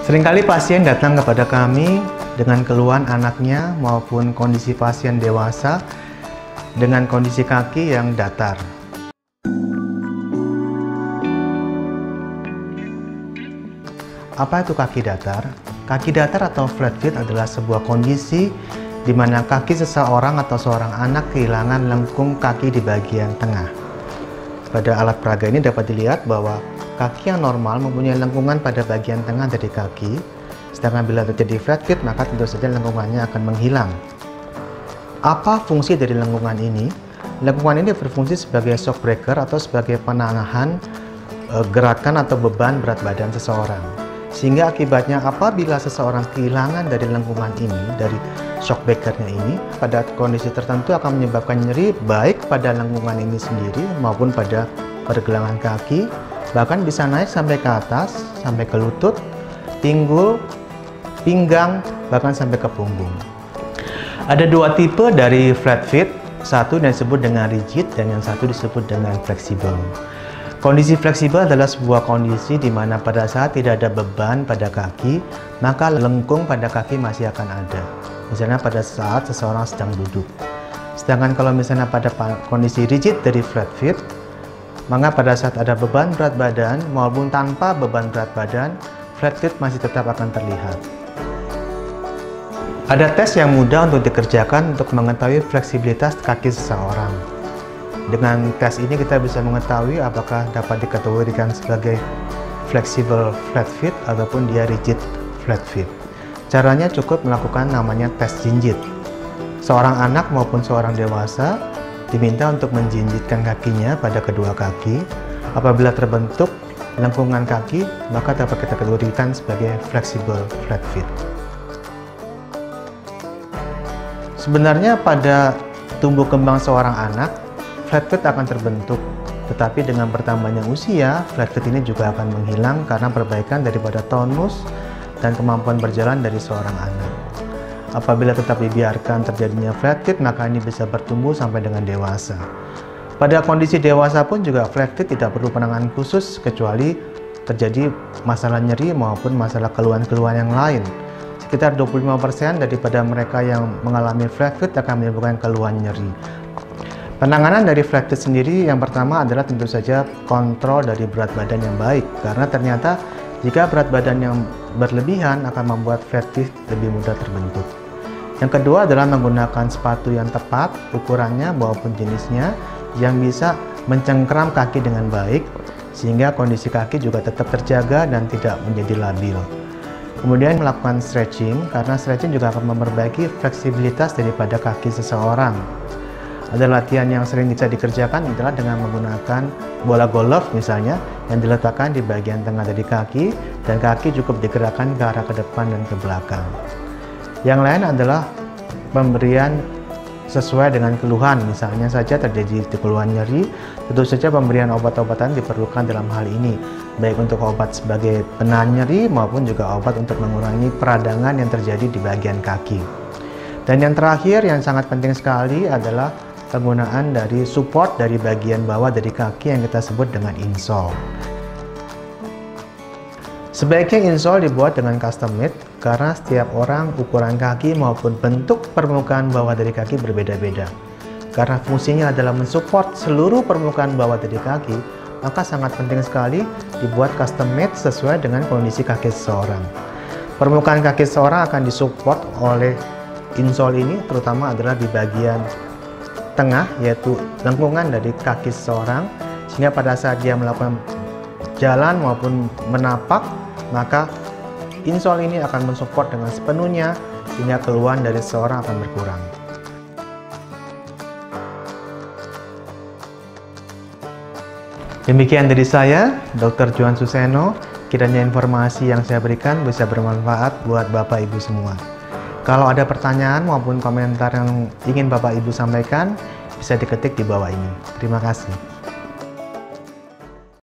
Seringkali pasien datang kepada kami dengan keluhan anaknya maupun kondisi pasien dewasa dengan kondisi kaki yang datar. Apa itu kaki datar? Kaki datar atau flat feet adalah sebuah kondisi di mana kaki seseorang atau seorang anak kehilangan lengkung kaki di bagian tengah. Pada alat peraga ini dapat dilihat bahwa kaki yang normal mempunyai lengkungan pada bagian tengah dari kaki, sedangkan bila terjadi flat feet maka tentu saja lengkungannya akan menghilang. Apa fungsi dari lengkungan ini? Lengkungan ini berfungsi sebagai shock breaker atau sebagai penahan gerakan atau beban berat badan seseorang. Sehingga akibatnya apabila seseorang kehilangan dari lengkungan ini, dari shock breakernya ini, pada kondisi tertentu akan menyebabkan nyeri baik pada lengkungan ini sendiri maupun pada pergelangan kaki, bahkan bisa naik sampai ke atas, sampai ke lutut, pinggul, pinggang, bahkan sampai ke punggung. Ada dua tipe dari flat feet, satu yang disebut dengan rigid dan yang satu disebut dengan fleksibel. Kondisi fleksibel adalah sebuah kondisi di mana pada saat tidak ada beban pada kaki, maka lengkung pada kaki masih akan ada. Misalnya pada saat seseorang sedang duduk. Sedangkan kalau misalnya pada kondisi rigid dari flat feet, maka pada saat ada beban berat badan maupun tanpa beban berat badan, flat feet masih tetap akan terlihat. Ada tes yang mudah untuk dikerjakan untuk mengetahui fleksibilitas kaki seseorang. Dengan tes ini kita bisa mengetahui apakah dapat dikategorikan sebagai flexible flat feet ataupun dia rigid flat feet. Caranya cukup melakukan namanya tes jinjit. Seorang anak maupun seorang dewasa diminta untuk menjinjitkan kakinya pada kedua kaki. Apabila terbentuk lengkungan kaki, maka dapat kita kategorikan sebagai flexible flat feet. Sebenarnya pada tumbuh kembang seorang anak, flat feet akan terbentuk, tetapi dengan bertambahnya usia, flat feet ini juga akan menghilang karena perbaikan daripada tonus dan kemampuan berjalan dari seorang anak. Apabila tetap dibiarkan terjadinya flat feet, maka ini bisa bertumbuh sampai dengan dewasa. Pada kondisi dewasa pun juga flat feet tidak perlu penanganan khusus kecuali terjadi masalah nyeri maupun masalah keluhan-keluhan yang lain. Sekitar 25% daripada mereka yang mengalami flat feet akan menyebabkan keluhan nyeri. Penanganan dari flat feet sendiri yang pertama adalah tentu saja kontrol dari berat badan yang baik, karena ternyata jika berat badan yang berlebihan akan membuat flat feet lebih mudah terbentuk. Yang kedua adalah menggunakan sepatu yang tepat ukurannya maupun jenisnya yang bisa mencengkram kaki dengan baik sehingga kondisi kaki juga tetap terjaga dan tidak menjadi labil. Kemudian melakukan stretching, karena stretching juga akan memperbaiki fleksibilitas daripada kaki seseorang. Ada latihan yang sering bisa dikerjakan adalah dengan menggunakan bola golf misalnya yang diletakkan di bagian tengah dari kaki dan kaki cukup digerakkan ke arah ke depan dan ke belakang. Yang lain adalah pemberian sesuai dengan keluhan, misalnya saja terjadi keluhan nyeri, tentu saja pemberian obat-obatan diperlukan dalam hal ini, baik untuk obat sebagai penahan nyeri maupun juga obat untuk mengurangi peradangan yang terjadi di bagian kaki. Dan yang terakhir yang sangat penting sekali adalah penggunaan dari support dari bagian bawah dari kaki yang kita sebut dengan insole. Sebaiknya insole dibuat dengan custom made karena setiap orang ukuran kaki maupun bentuk permukaan bawah dari kaki berbeda-beda. Karena fungsinya adalah mensupport seluruh permukaan bawah dari kaki, maka sangat penting sekali dibuat custom made sesuai dengan kondisi kaki seseorang. Permukaan kaki seseorang akan disupport oleh insole ini, terutama adalah di bagian tengah, yaitu lengkungan dari kaki seseorang, sehingga pada saat dia melakukan jalan maupun menapak, maka insole ini akan mensupport dengan sepenuhnya sehingga keluhan dari seseorang akan berkurang. Demikian dari saya, Dr. Johan Suseno. Kiranya informasi yang saya berikan bisa bermanfaat buat Bapak Ibu semua. Kalau ada pertanyaan maupun komentar yang ingin Bapak Ibu sampaikan, bisa diketik di bawah ini. Terima kasih.